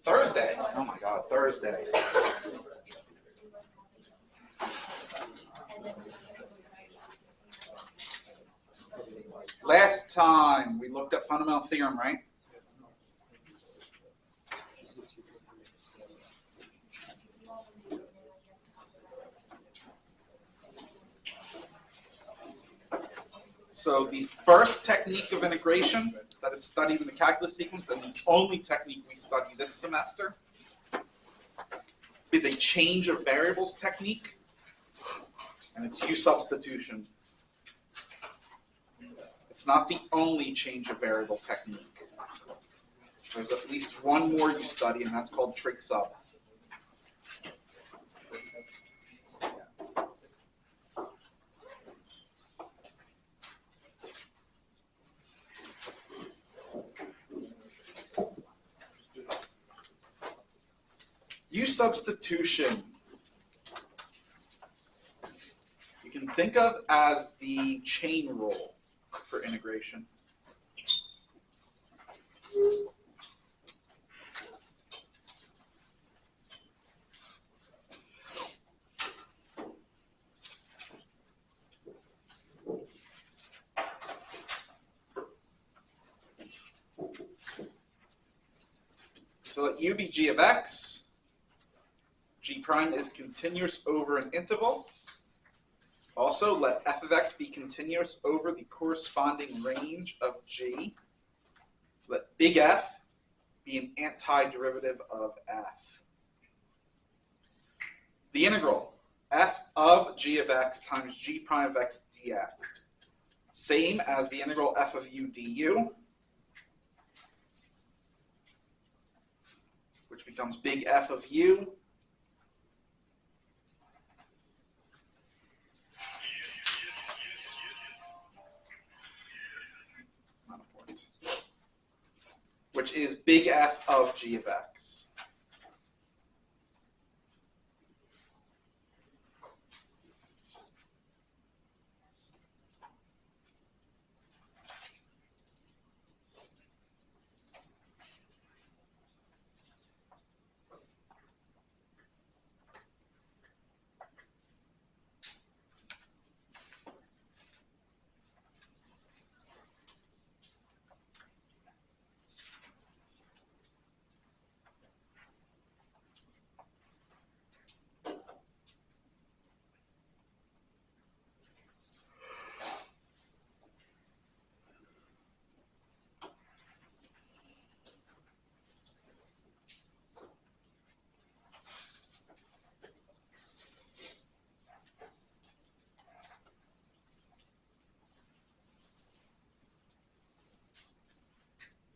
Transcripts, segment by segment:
Thursday. Oh my God, Thursday. Last time we looked at fundamental theorem, right? So the first technique of integration that is studied in the calculus sequence, and the only technique we study this semester, is a change of variables technique, and it's U substitution. It's not the only change of variable technique. There's at least one more you study, and that's called trig sub. U substitution, you can think of as the chain rule for integration. So let U be g of x, g prime is continuous over an interval. Also, let f of x be continuous over the corresponding range of g. Let big F be an antiderivative of f. The integral, f of g of x times g prime of x dx. Same as the integral f of u du, which becomes big F of u which is big F of g of x.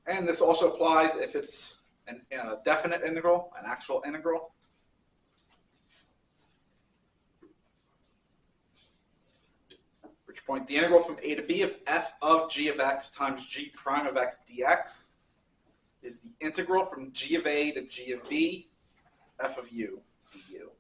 And this also applies if it's a definite integral, an actual integral. Which point the integral from a to b of f of g of x times g prime of x dx is the integral from g of a to g of b, f of u du.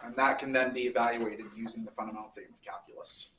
And that can then be evaluated using the fundamental theorem of calculus.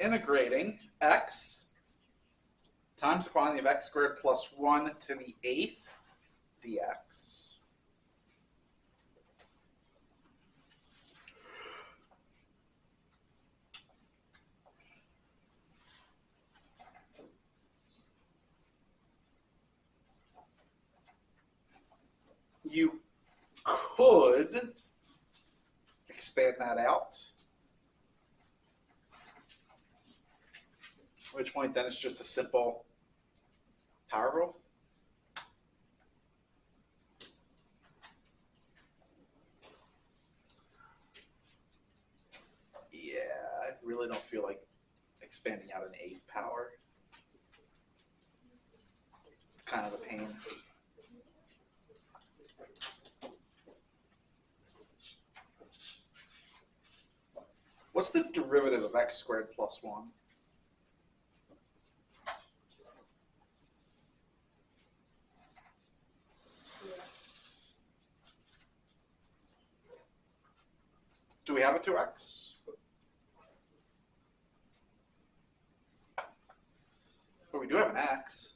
integrating x times the quantity of x squared plus 1 to the 8th dx. You could expand that out, at which point then it's just a simple power rule. Yeah, I really don't feel like expanding out an 8th power. It's kind of a pain. What's the derivative of x squared plus 1? Do we have a 2x? But we do have an x.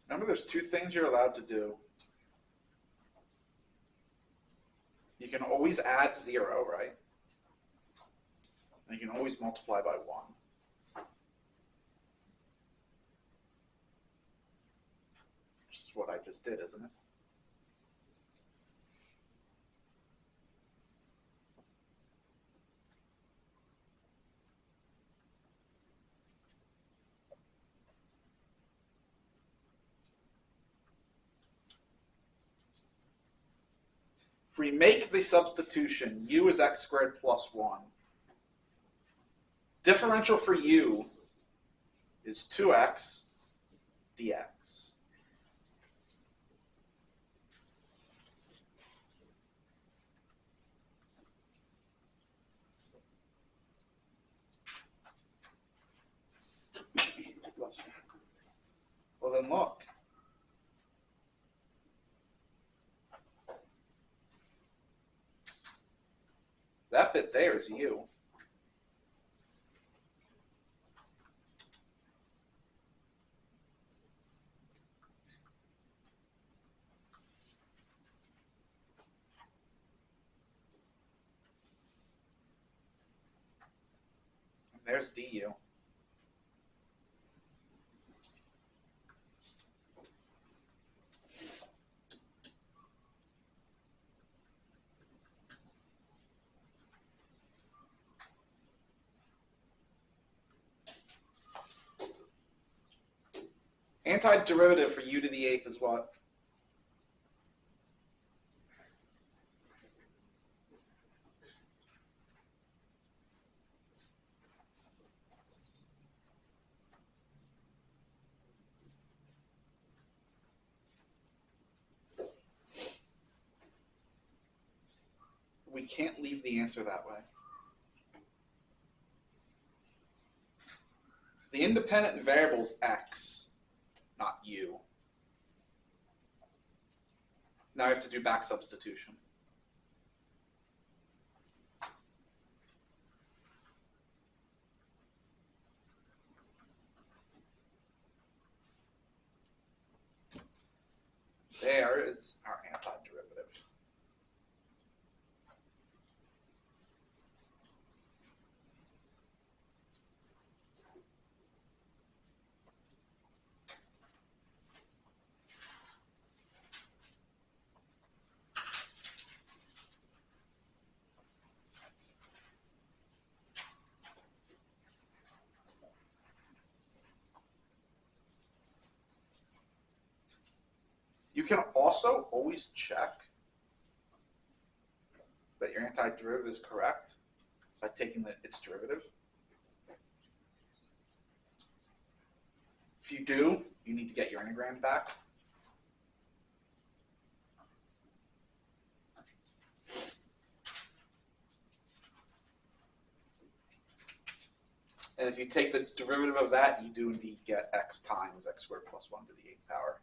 Remember, there's two things you're allowed to do. You can always add 0, right? And you can always multiply by 1. Which is what I just did, isn't it? If we make the substitution, u is x squared plus 1. Differential for u is 2x dx. Well, then look. That bit there is u. And there's du. Antiderivative for u to the 8th is what? We can't leave the answer that way. The independent variable is x, not u. Now I have to do back substitution. There is our antiderivative. You can also always check that your antiderivative is correct by taking its derivative? If you do, you need to get your integrand back. And if you take the derivative of that, you do indeed get x times x squared plus 1 to the 8th power.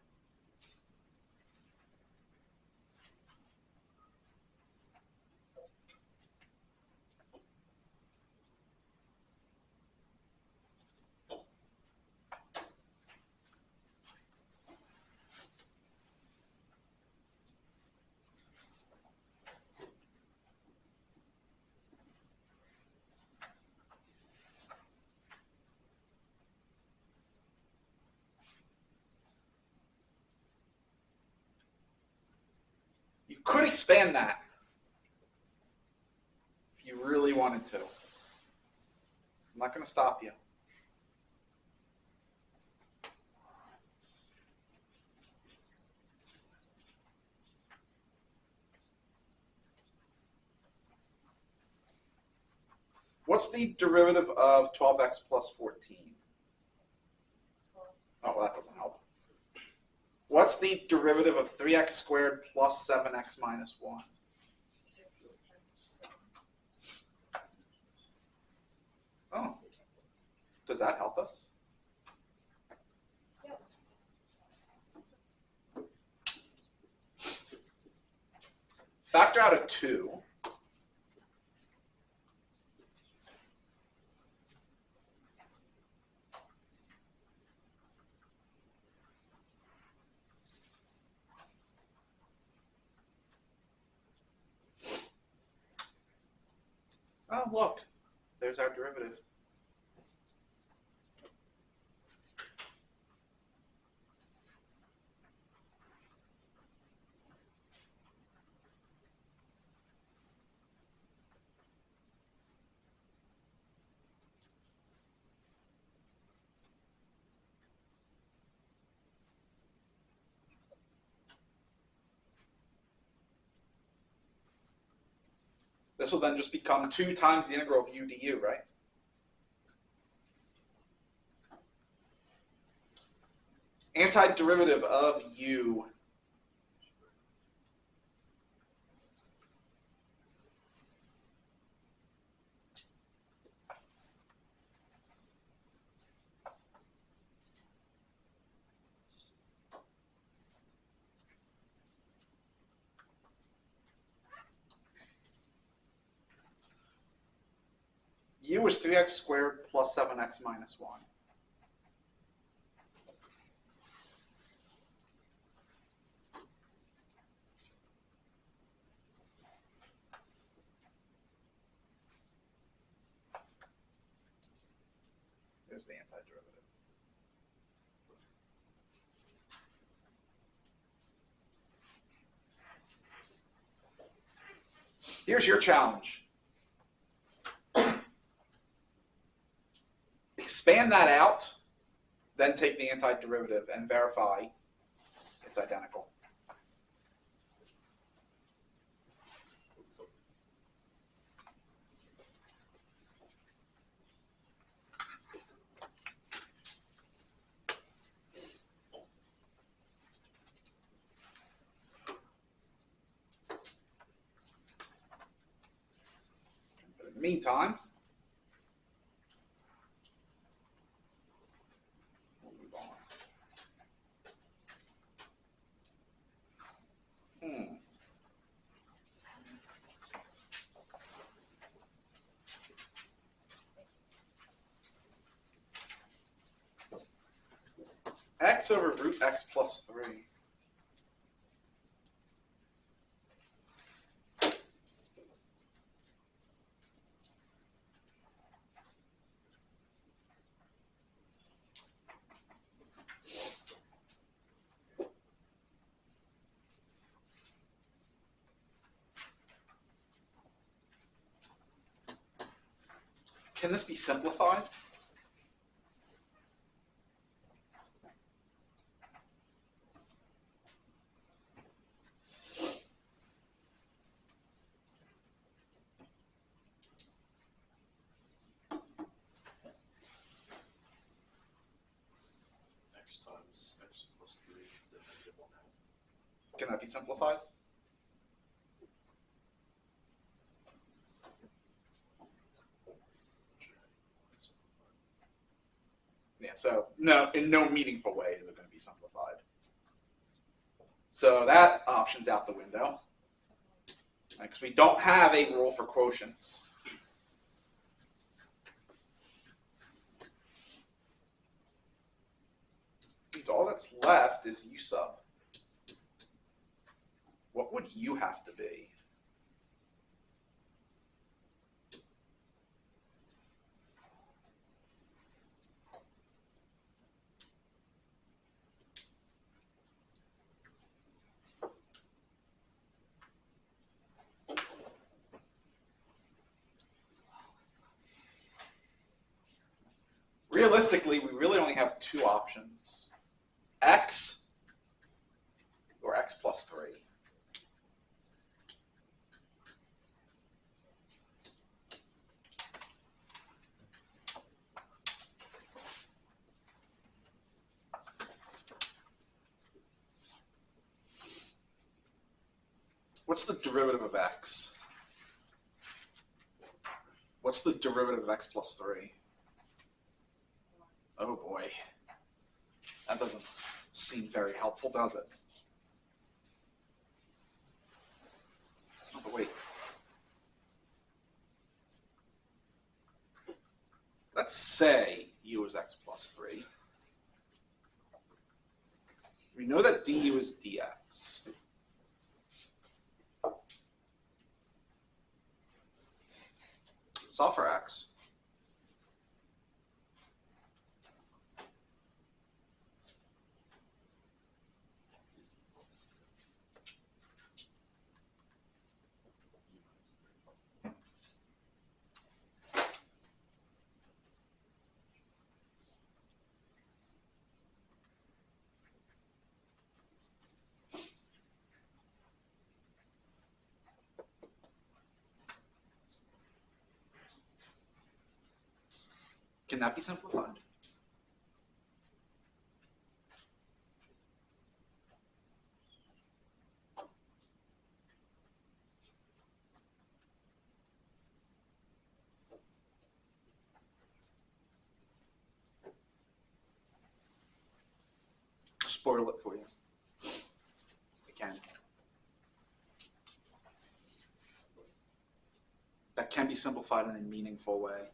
You could expand that if you really wanted to. I'm not going to stop you. What's the derivative of 12x plus 14? Oh, well, that doesn't help. What's the derivative of 3x squared plus 7x minus 1? Oh, does that help us? Yes. Factor out a 2. Oh, look, there's our derivative. This will then just become 2 times the integral of u du, right? Antiderivative of u. U is 3x squared plus 7x minus 1. There's the antiderivative. Here's your challenge. Expand that out, then take the antiderivative and verify it's identical. But in the meantime, we'll move on. X over root x plus 3. Can this be simplified? x times x plus 3 is a negative 1/2. Can that be simplified? Yeah, so no, in no meaningful way is it going to be simplified. So that option's out the window. Because we don't have a rule for quotients. So all that's left is u sub. What would u have to be? Realistically, we really only have two options. X or x plus 3. What's the derivative of x? What's the derivative of x plus 3? Oh boy. That doesn't seem very helpful, does it? Oh, but wait. Let's say u is x plus 3. We know that du is dx. Solve for x. Can that be simplified? I'll spoil it for you. Again. That can be simplified in a meaningful way.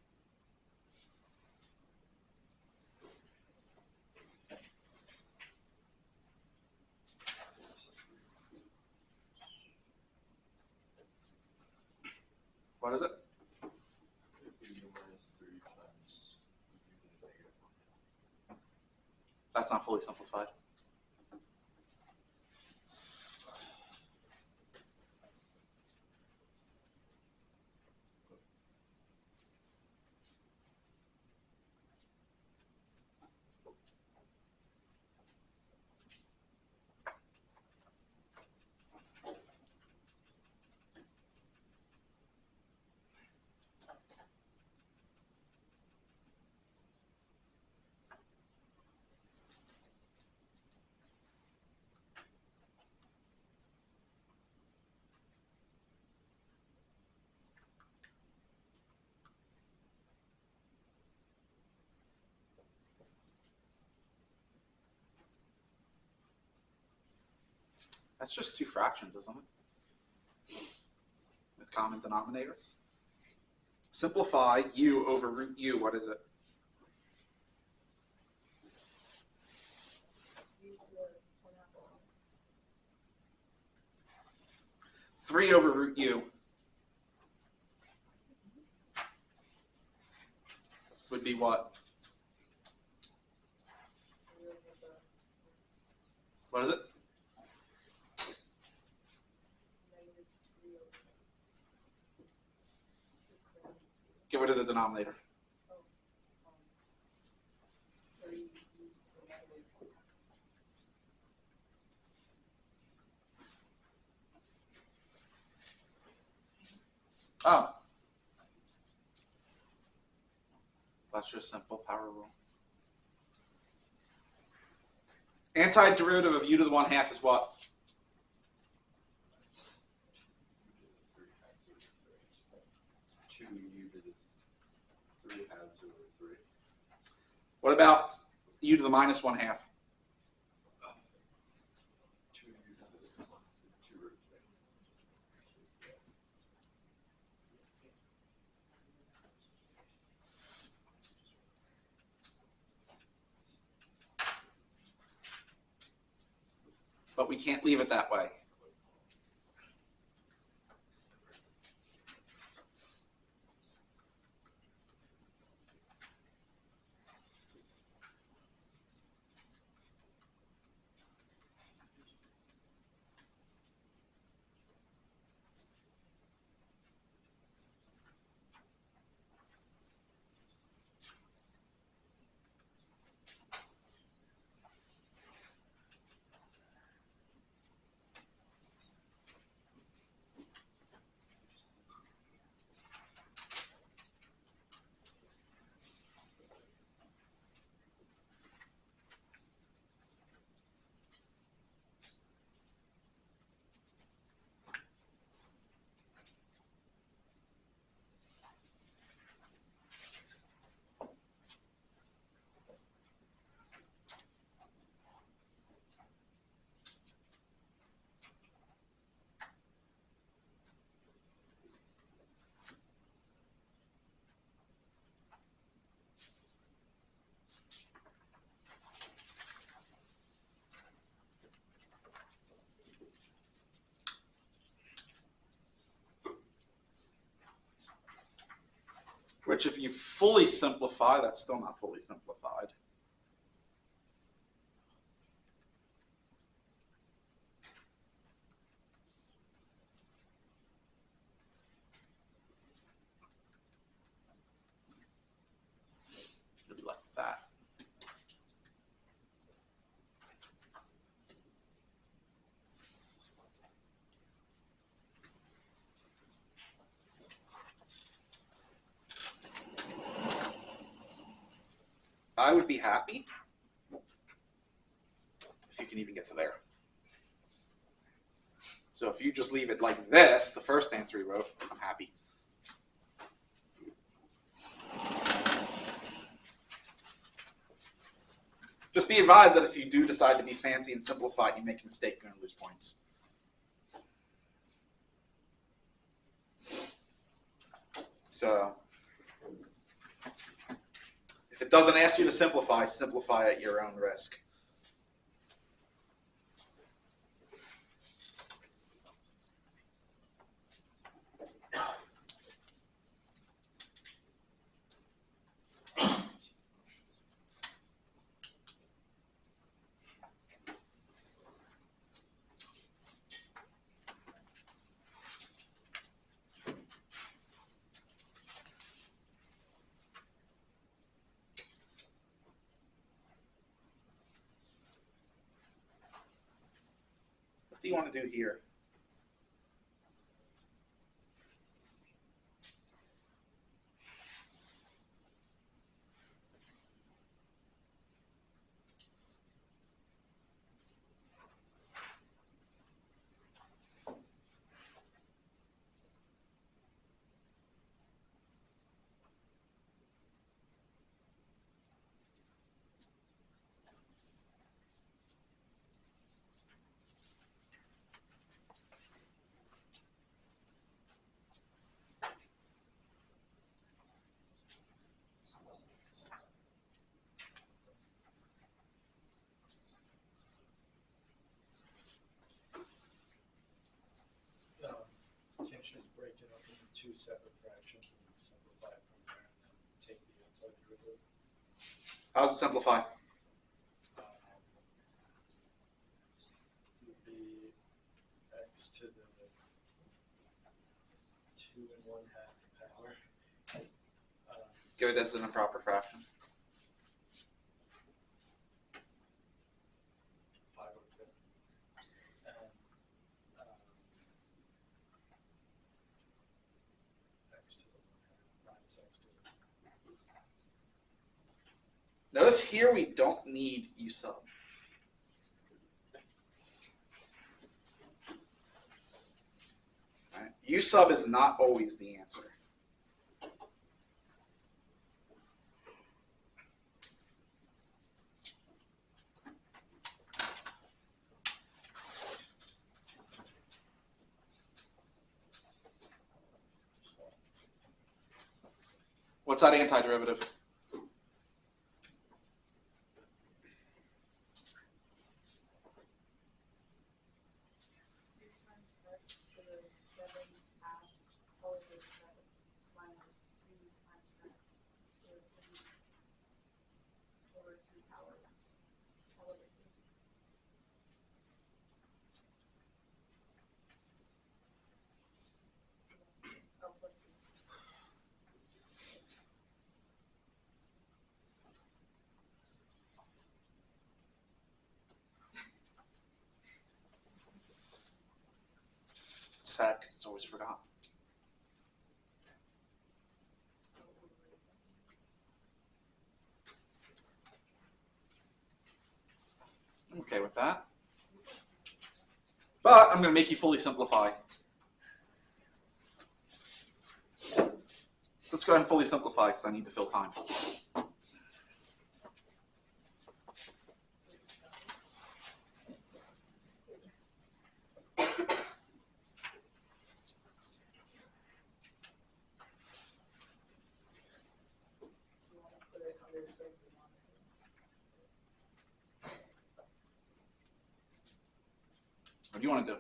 What is it? U minus 3 times u to the negative 1/2. That's not fully simplified. That's just two fractions, isn't it? With common denominator. Simplify u over root u. What is it? Three over root u would be what? What is it? Get rid of the denominator. Oh. That's just simple power rule. Antiderivative of u to the 1/2 is what? Two u to the 3 halves over 3. What about u to the minus 1/2? 2 u to the 2 root 3. But we can't leave it that way. Which, if you fully simplify, that's still not fully simplified. You'll be left with that. I would be happy if you can even get to there. So if you just leave it like this, the first answer we wrote, I'm happy. Just be advised that if you do decide to be fancy and simplify, you make a mistake, you're going to lose points. So if it doesn't ask you to simplify, simplify at your own risk. What do you want to do here? Can't just break it up into two separate fractions and simplify it from there and then take the antiderivative. How does it simplify? Would be x to the 2 1/2 power. Give it as an improper fraction. 5/5. And x to the 1/2 minus x to the 1/2. Notice here we don't need u sub. U sub is not always the answer. What's that antiderivative? It's sad because it's always forgotten. I'm okay with that. But I'm going to make you fully simplify. So let's go ahead and fully simplify because I need to fill time. What do you want to do?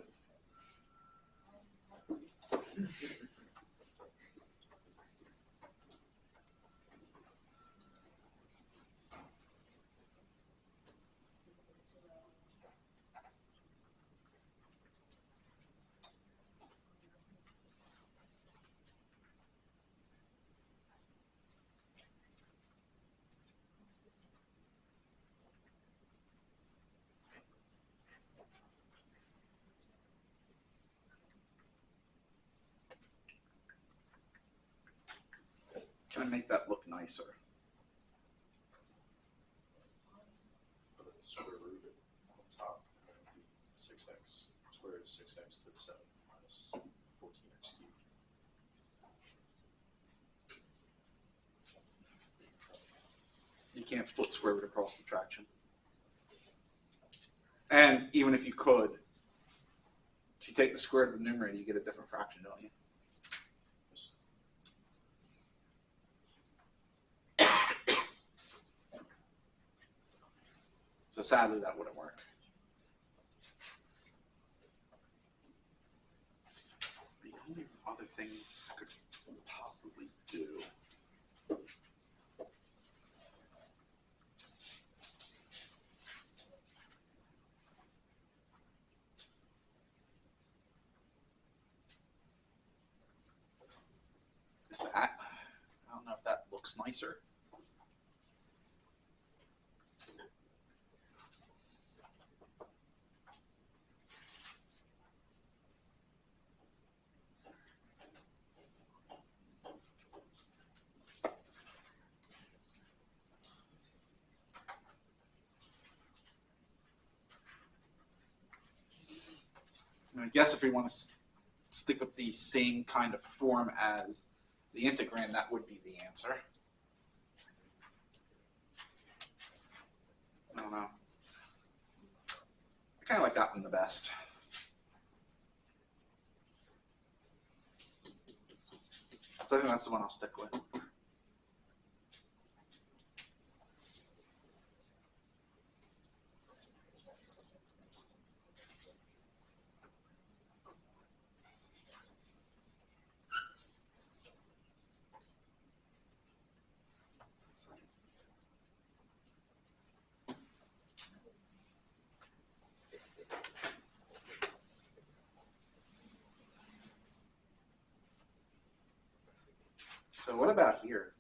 Can I make that look nicer? For the square root on top, and then the 6x squared is 6x to the 7 minus 14x cubed. You can't split square root across subtraction. And even if you could, if you take the square root of the numerator, you get a different fraction, don't you? So sadly, that wouldn't work. The only other thing I could possibly do is that. I don't know if that looks nicer. And I guess if we want to stick with the same kind of form as the integrand, that would be the answer. I don't know. I kind of like that one the best. So I think that's the one I'll stick with. So what about here?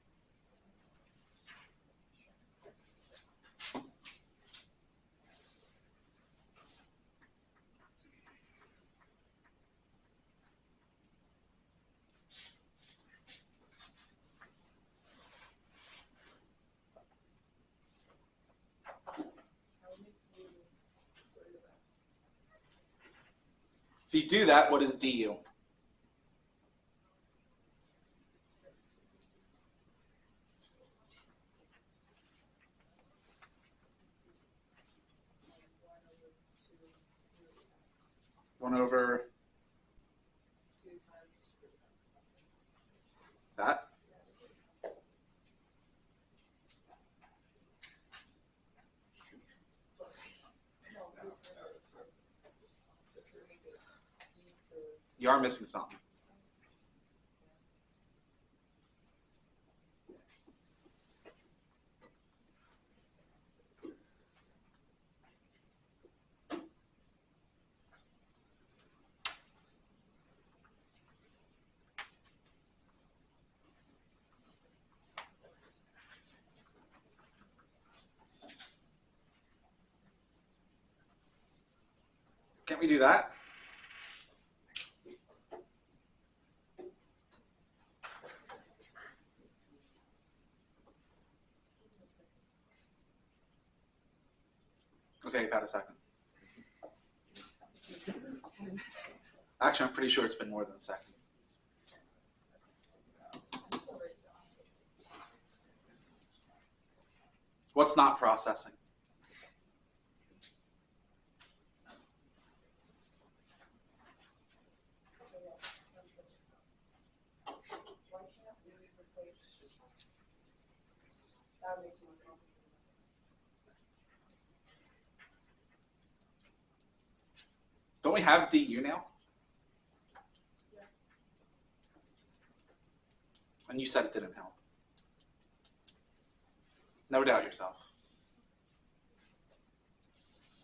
If you do that, what is du? 1 over that. You are missing something. Can't we do that? Okay, you've had a second. Actually, I'm pretty sure it's been more than a second. What's not processing? Don't we have DU now? And you said it didn't help. No doubt yourself.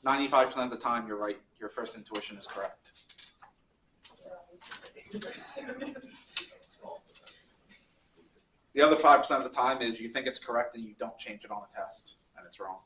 95% of the time, you're right. Your first intuition is correct. The other 5% of the time is you think it's correct and you don't change it on a test, and it's wrong.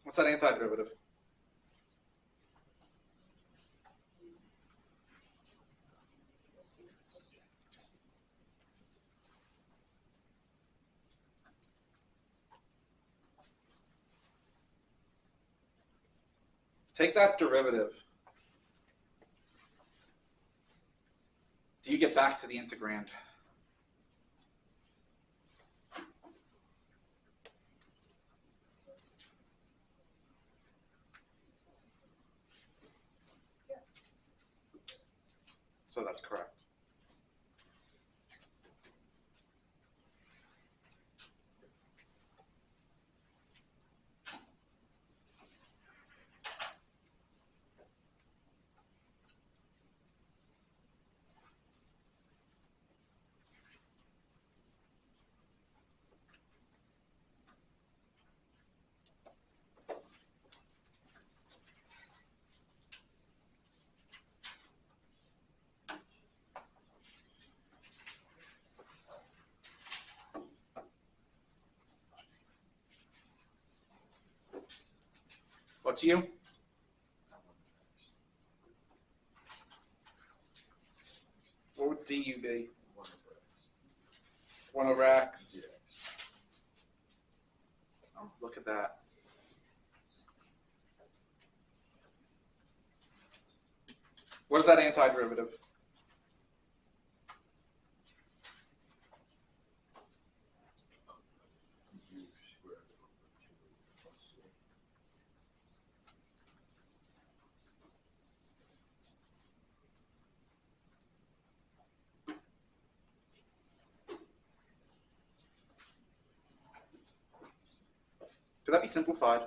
What's that antiderivative? Take that derivative. Do you get back to the integrand? So that's correct. What's U? What would DU be? 1 over X. Oh, look at that. What is that antiderivative? Could that be simplified?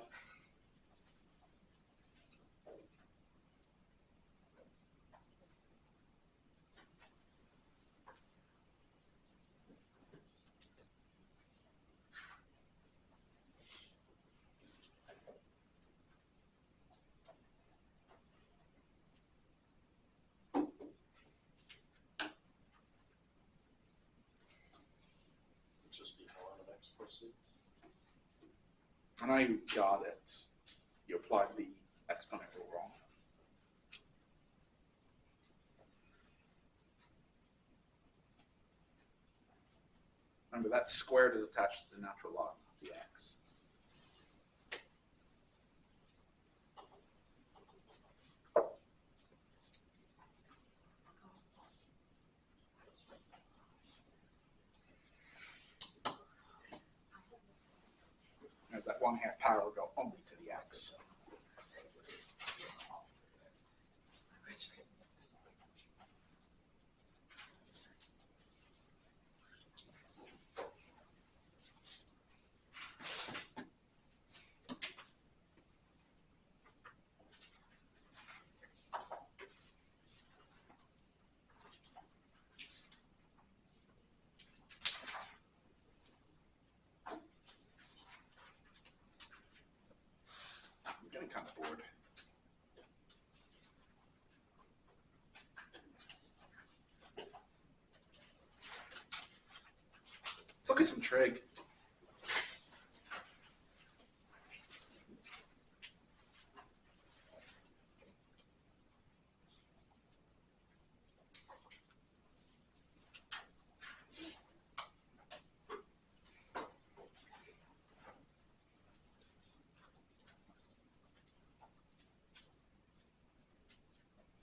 Just be ln of x plus c. I know you got it. You applied the exponent rule wrong. Remember, that squared is attached to the natural log of the x. that 1/2 power will go only to the x. I'm getting kind of bored. Let's look at some trig.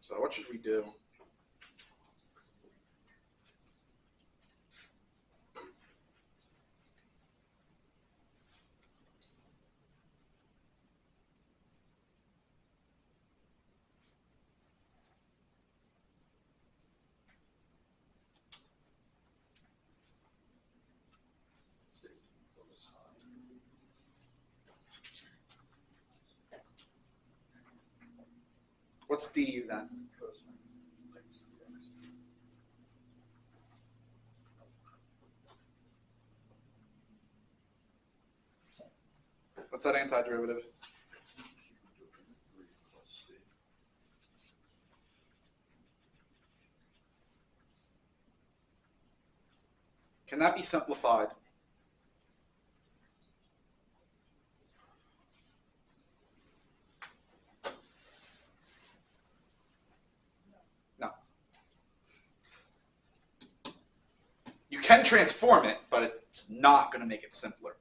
So what should we do? What's du then? What's that antiderivative? Can that be simplified? No. You can transform it, but it's not going to make it simpler.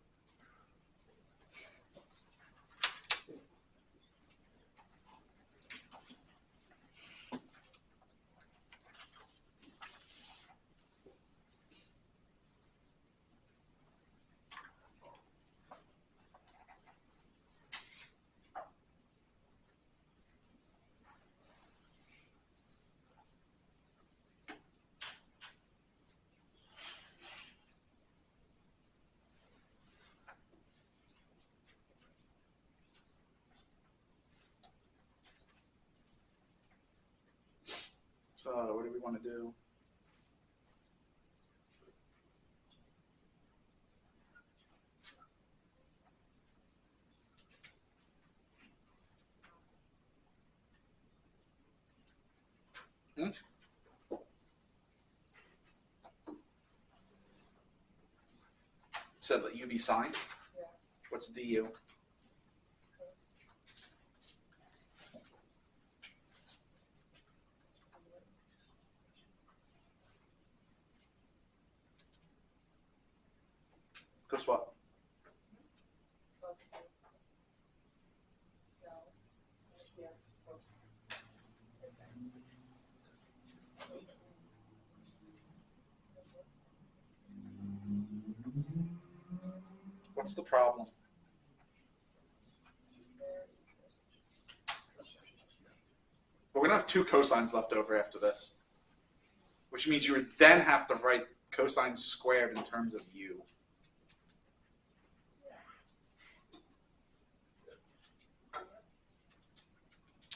So what do we want to do? Said let u be sine. Yeah. What's du? Cos what? Plus, no, yes, plus. What's the problem? We're going to have 2 cosines left over after this, which means you would then have to write cosine squared in terms of u.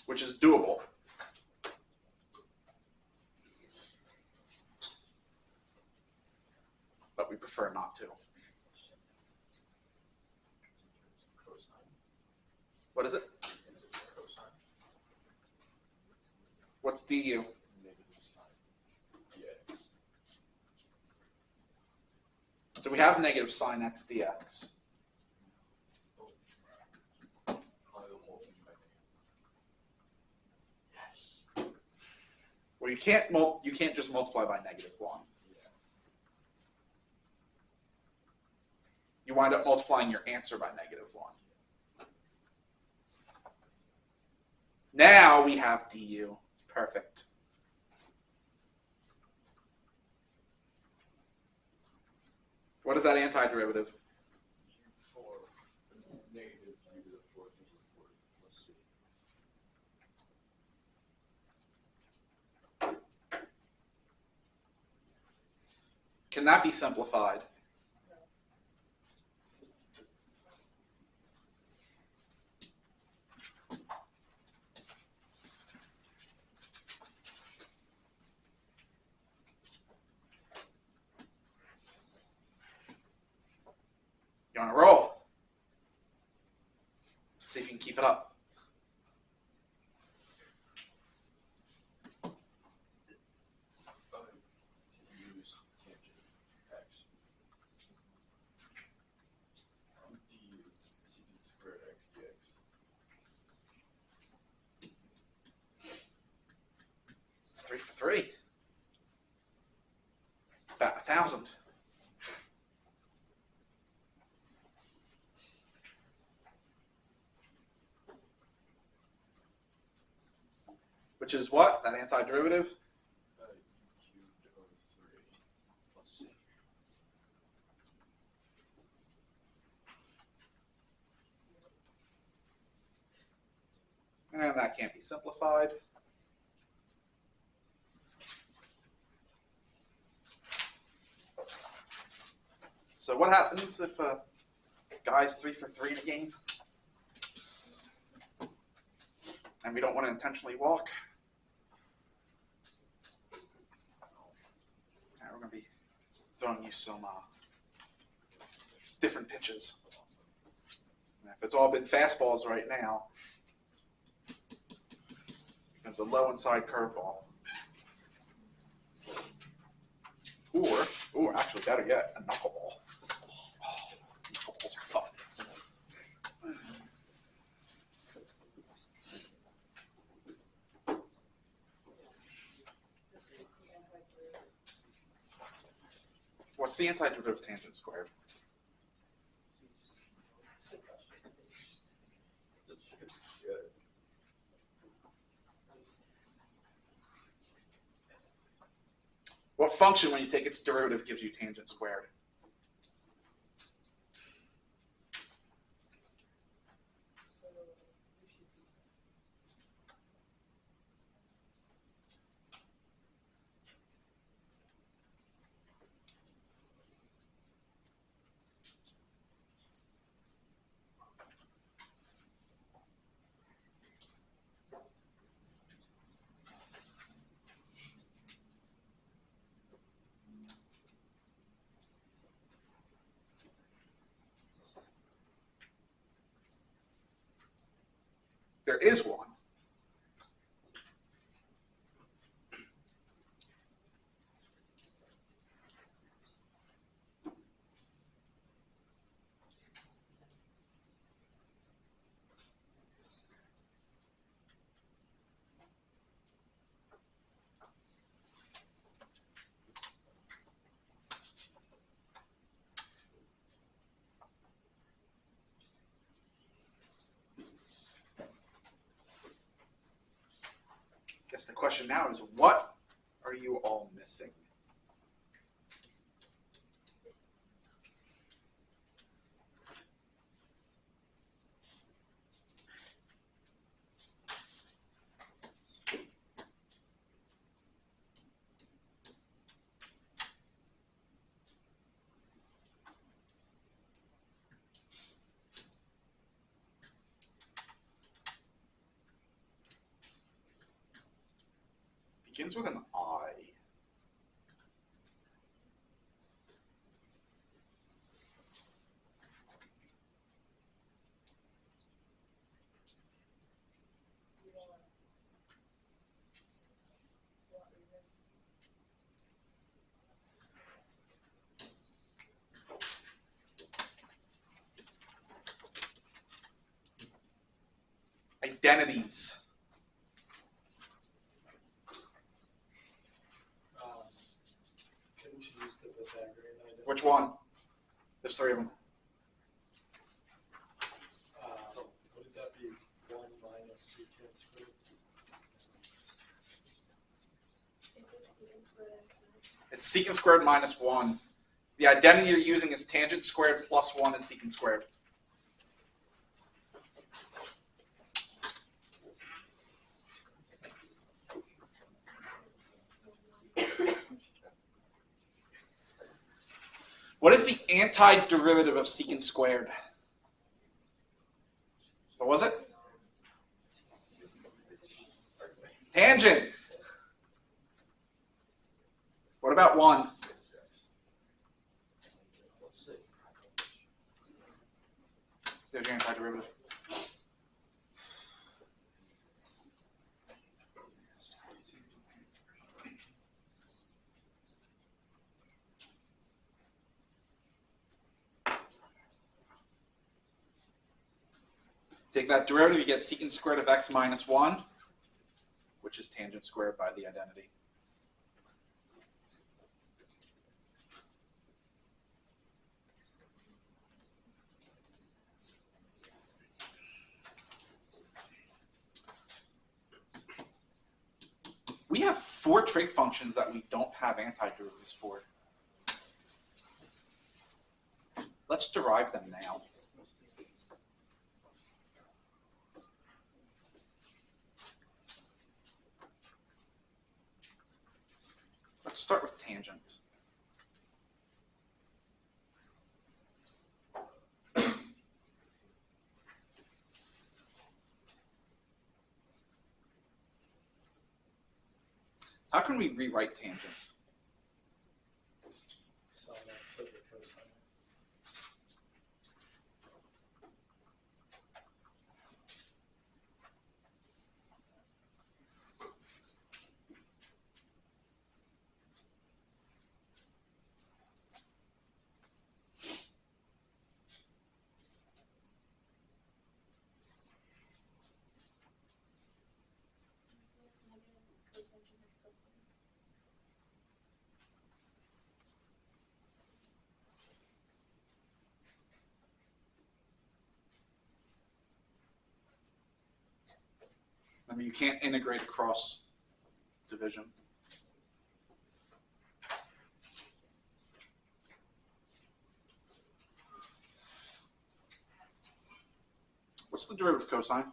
Which is doable. But we prefer not to. What is it? What's du? So we have negative sine x dx. Well, you can't just multiply by -1. You wind up multiplying your answer by -1. Now we have du. Perfect. What is that antiderivative? Negative 3 to the 4th over 4. Let's see. Can that be simplified? You're on a roll. See if you can keep it up. To use tangent x. D is secant squared x dx. It's 3 for 3. About 1,000. Which is what? That antiderivative? U cubed over 3. Let's see. And that can't be simplified. So what happens if a guy's 3 for 3 in a game? And we don't want to intentionally walk? We're going to be throwing you some different pitches. If it's all been fastballs right now, it becomes a low inside curveball. Or actually better yet, a knuckleball. Oh, knuckleballs are fun. What's the antiderivative of tangent squared? What function, when you take its derivative, gives you tangent squared? There is one. Guess the question now is, what are you all missing? Begins with an I. Identities. Couldn't you use the Pythagorean identity? Which one? There's 3 of them. Wouldn't that be 1 minus secant squared? It's secant squared minus 1. The identity you're using is tangent squared plus 1 is secant squared. What is the antiderivative of secant squared? What was it? Tangent. What about 1? Let's see. There's your antiderivative. Take that derivative, you get secant squared of x minus 1, which is tangent squared by the identity. We have 4 trig functions that we don't have antiderivatives for. Let's derive them now. Let's start with tangent. How can we rewrite tangent? Sin x over cosine. I mean, you can't integrate across division. What's the derivative of cosine?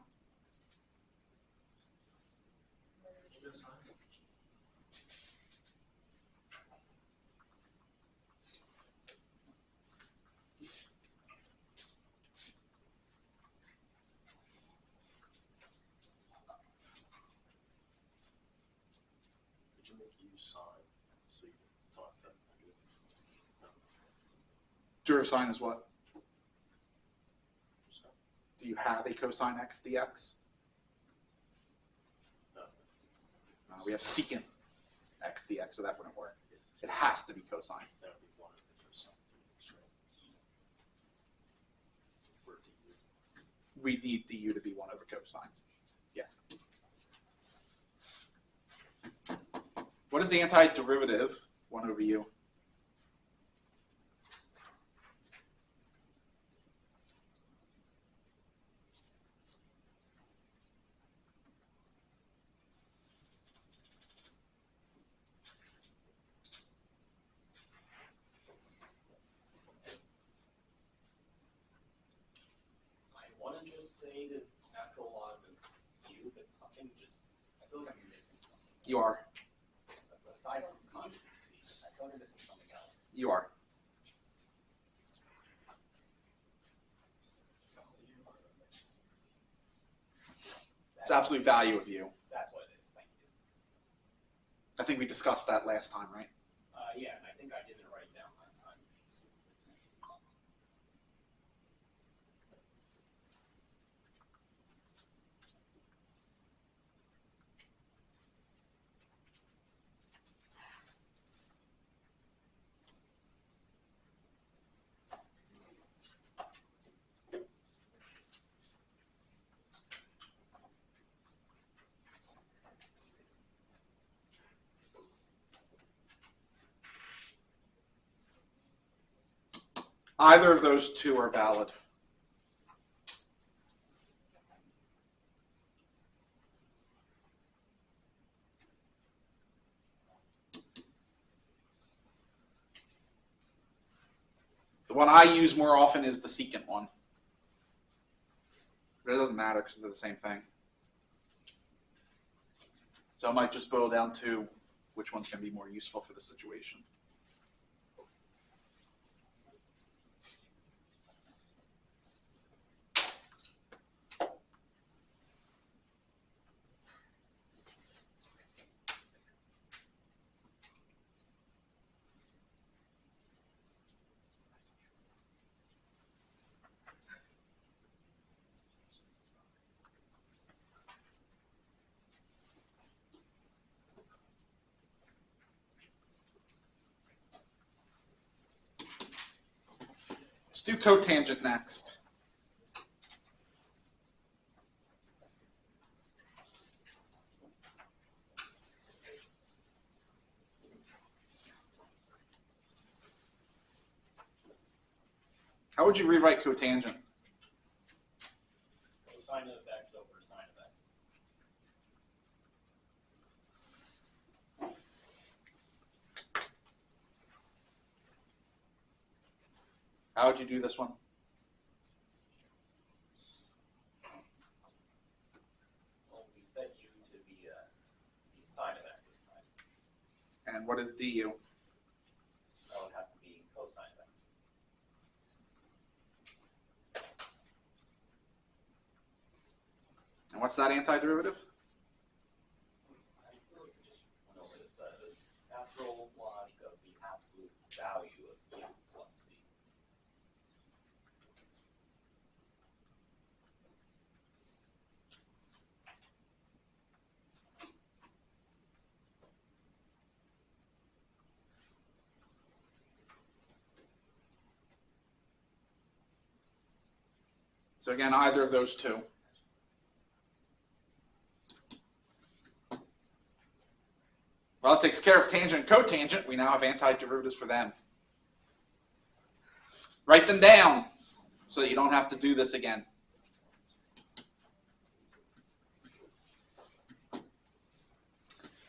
Did you make use sign so you can talk to negative? Derivative of sine is what? Do you have a cosine x dx? No. We have secant x dx, so that wouldn't work. It has to be cosine. That would be 1 over cosine. Or du. We need du to be 1 over cosine. Yeah. What is the antiderivative? 1 over u. I want to just say the natural log of u, but something just, I feel like I'm missing something. You are. Aside from constancy, I feel like I'm missing something else. You are. It's absolute value of u. That's what it is, thank you. I think we discussed that last time, right? Yeah, and I think I didn't write it down last time. Either of those two are valid. The one I use more often is the secant one. But it doesn't matter because they're the same thing. So I might just boil down to which one's going to be more useful for the situation. do cotangent next. How would you rewrite cotangent? Cosine of x over sine of x. How would you do this one? Well, we set u to be the sine of x this time. And what is du? That would have to be cosine of x. And what's that antiderivative? I really just went over this. The natural log of the absolute value of u plus c. So again, either of those two. Well, it takes care of tangent and cotangent. We now have antiderivatives for them. Write them down so that you don't have to do this again.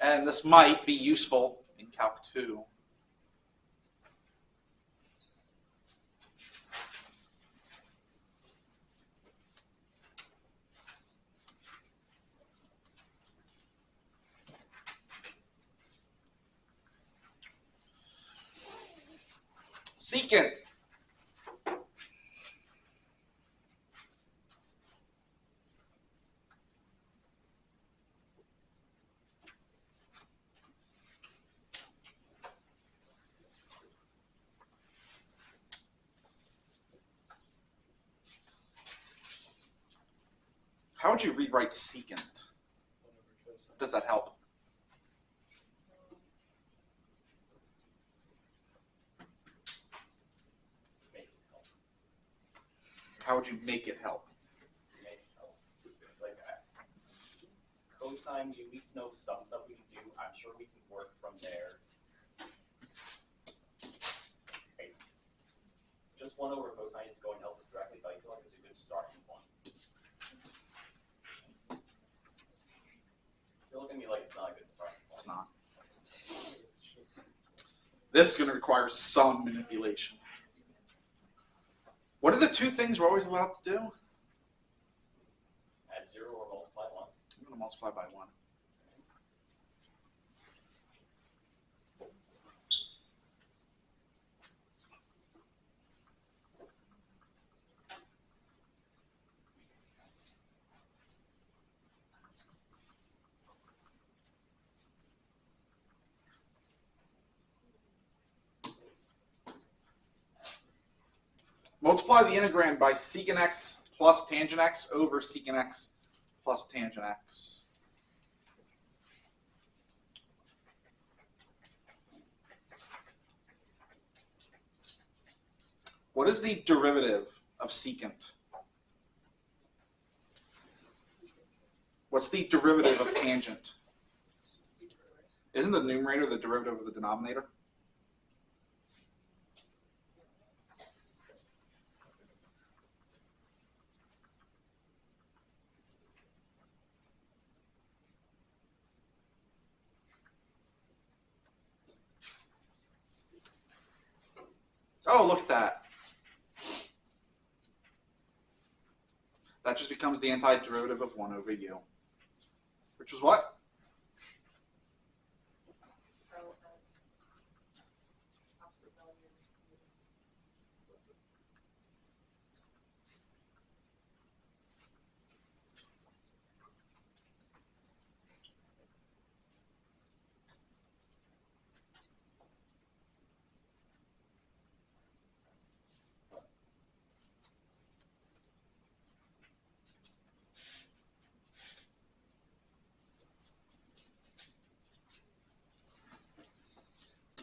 And this might be useful in Calc 2. Secant. How would you rewrite secant? Does that help? Make it help. How would you make it help? Make it help. Like cosine, we at least know some stuff we can do. I'm sure we can work from there. Okay. Just 1 over cosine is going to help us directly, but I feel like it's a good starting point. You're looking at me like it's not a good starting point. It's not. This is going to require some manipulation. What are the two things we're always allowed to do? Add 0 or multiply 1. I'm going to multiply by 1. Multiply the integrand by secant x plus tangent x over secant x plus tangent x. What is the derivative of secant? What's the derivative of tangent? Isn't the numerator the derivative of the denominator? Oh, look at that. That just becomes the antiderivative of 1 over u. Which was what? Absolute value.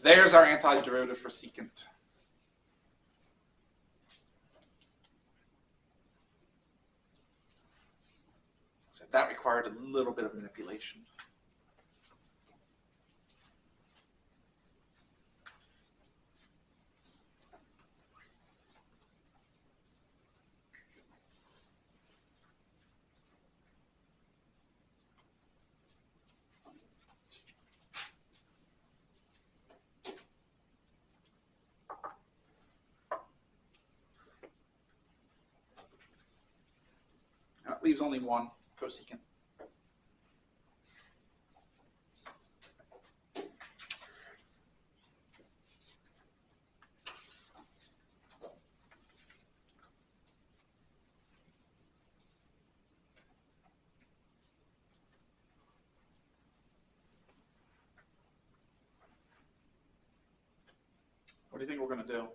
There's our antiderivative for secant. So that required a little bit of manipulation. That leaves only one cosecant. What do you think we're going to do?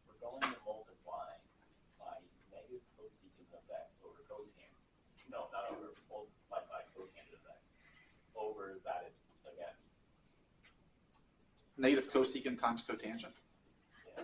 We're going to multiply by negative cosecant of x over cotangent. No, not over, multiply by cotangent of x over that again. Negative cosecant times cotangent. Yeah.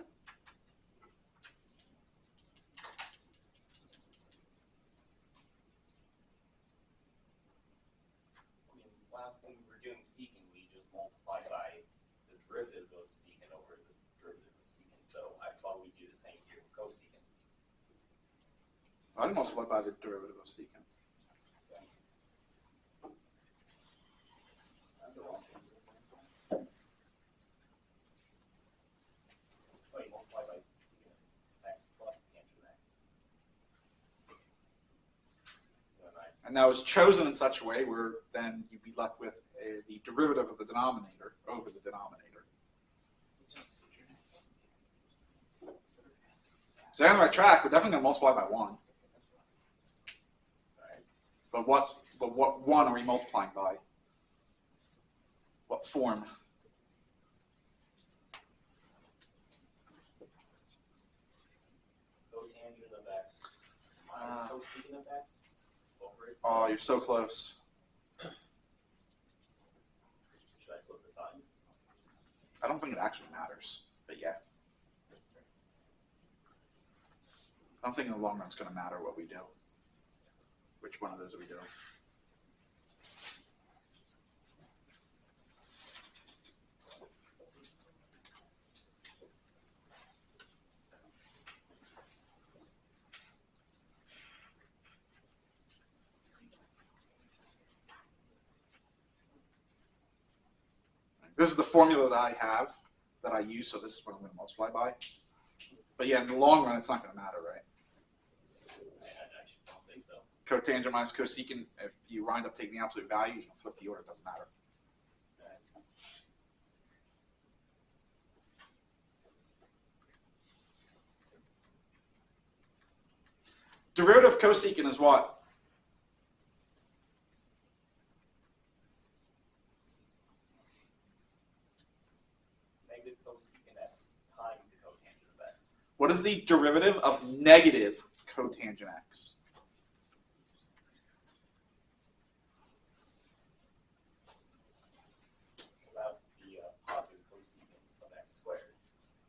I mean, when we were doing secant, we just multiplied by the derivative of secant over the derivative of secant. So I thought we'd do the same here with cosecant. I didn't multiply by the derivative of secant. That's the wrong thing. Oh, you multiply by secant x plus tangent x. Then And that was chosen in such a way where then you'd be left with the derivative of the denominator over the denominator. So they're on the right track. We're definitely going to multiply by 1. But what 1 are we multiplying by? What form? cotangent of x minus cosecant of x over its. Oh, you're so close. Should I flip the sign? I don't think it actually matters, but yeah. I don't think in the long run it's going to matter what we do. Which one of those are we doing? This is the formula that I have, that I use, so this is what I'm going to multiply by. But yeah, in the long run, it's not going to matter, right? I actually don't think so. Cotangent minus cosecant, if you wind up taking the absolute value, you can flip the order, it doesn't matter. Derivative of cosecant is what? Negative cosecant x times the cotangent of x. What is the derivative of negative cotangent x? About the positive cosecant of x squared.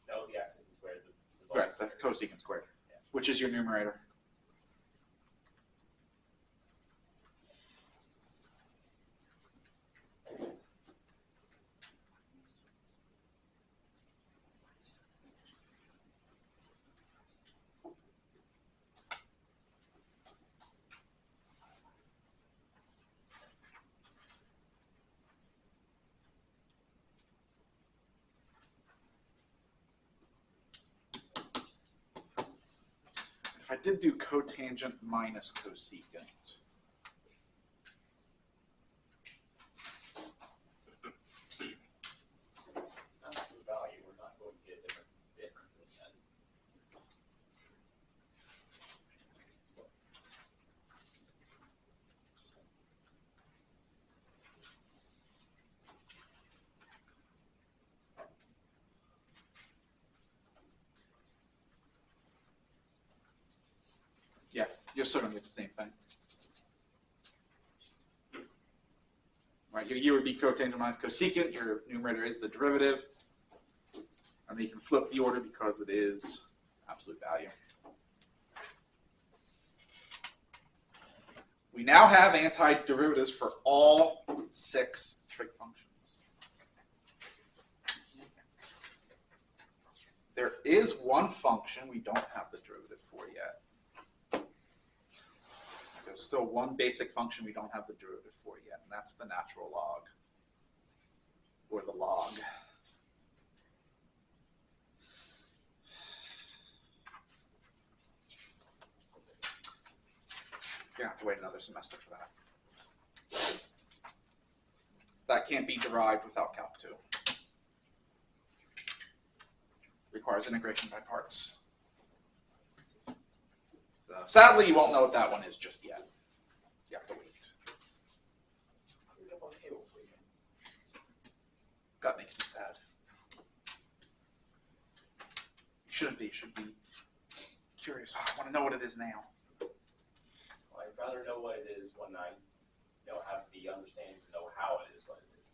No, the x isn't squared. The result Right, is the squared. cosecant squared, Yeah. which is your numerator. If I did do cotangent minus cosecant, Absolute value, we're not going to get a different difference in the end. Yeah, you're still gonna get the same thing. Right, your U would be cotangent minus cosecant, your numerator is the derivative. And then you can flip the order because it is absolute value. We now have antiderivatives for all 6 trig functions. There is one function we don't have the derivative for yet. There's still one basic function we don't have the derivative for yet, and that's the natural log, or the log. You're gonna have to wait another semester for that. That can't be derived without Calc 2. Requires integration by parts. So, sadly, you won't know what that one is just yet. You have to wait. That makes me sad. You shouldn't be. You should be curious. Oh, I want to know what it is now. Well, I'd rather know what it is when I have the understanding to know how it is what it is.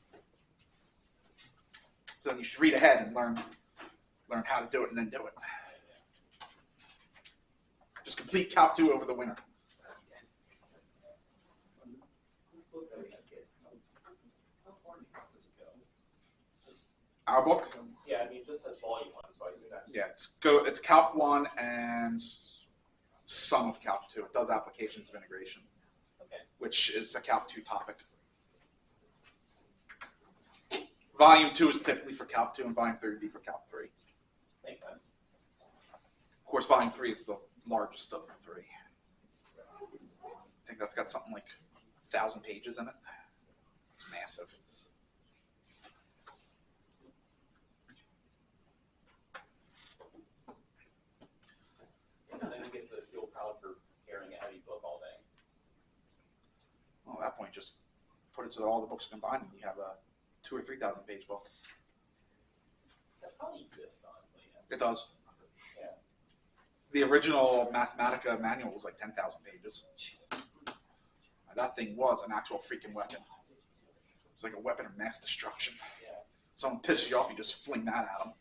So you should read ahead and learn how to do it and then do it. Just complete Calc 2 over the winter. Our book? Yeah, I mean, it just says volume 1, so I assume that's... Yeah, it's Calc 1 and some of Calc 2. It does applications of integration, Okay. which is a Calc 2 topic. Volume 2 is typically for Calc 2 and Volume 3 would be for Calc 3. Makes sense. Of course, Volume 3 is the largest of the 3. I think that's got something like 1,000 pages in it. It's massive. And then you get to feel proud for carrying a heavy book all day. Well, at that point, just put it so that all the books combined and you have a 2,000 or 3,000 page book. That probably exists, honestly. It does. Yeah. The original Mathematica manual was like 10,000 pages. That thing was an actual freaking weapon. It was like a weapon of mass destruction. Yeah. Someone pisses you off, you just fling that at them.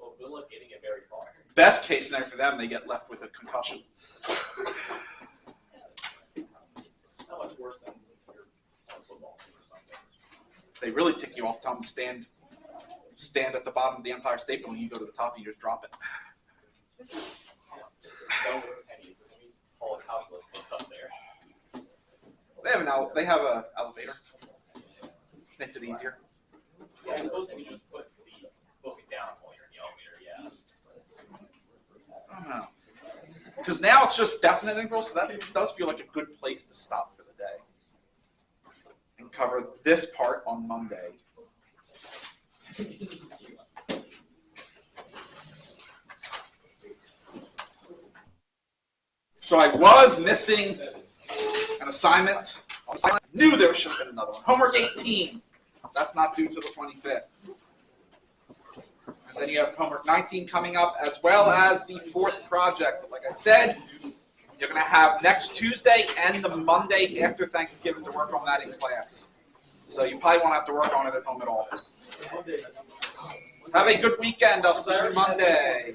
Well, good luck getting it very far. Best case scenario for them, they get left with a concussion. Not much worse than if you're on a football team or something. They really tick you off, tell them to stand at the bottom of the Empire State Building, you go to the top and you just drop it. Don't work pennies. I mean, all the calculus book up there. They have an elevator. Makes it easier. Yeah, I suppose you could just put the book down while you're in the elevator, yeah. I don't know. Because now it's just definite integral, so that does feel like a good place to stop for the day. And cover this part on Monday. So I was missing an assignment. I knew there should have been another one. Homework 18. That's not due to the 25th. And then you have homework 19 coming up, as well as the 4th project. But like I said, you're going to have next Tuesday and the Monday after Thanksgiving to work on that in class. So you probably won't have to work on it at home at all. Have a good weekend. I'll see you Monday.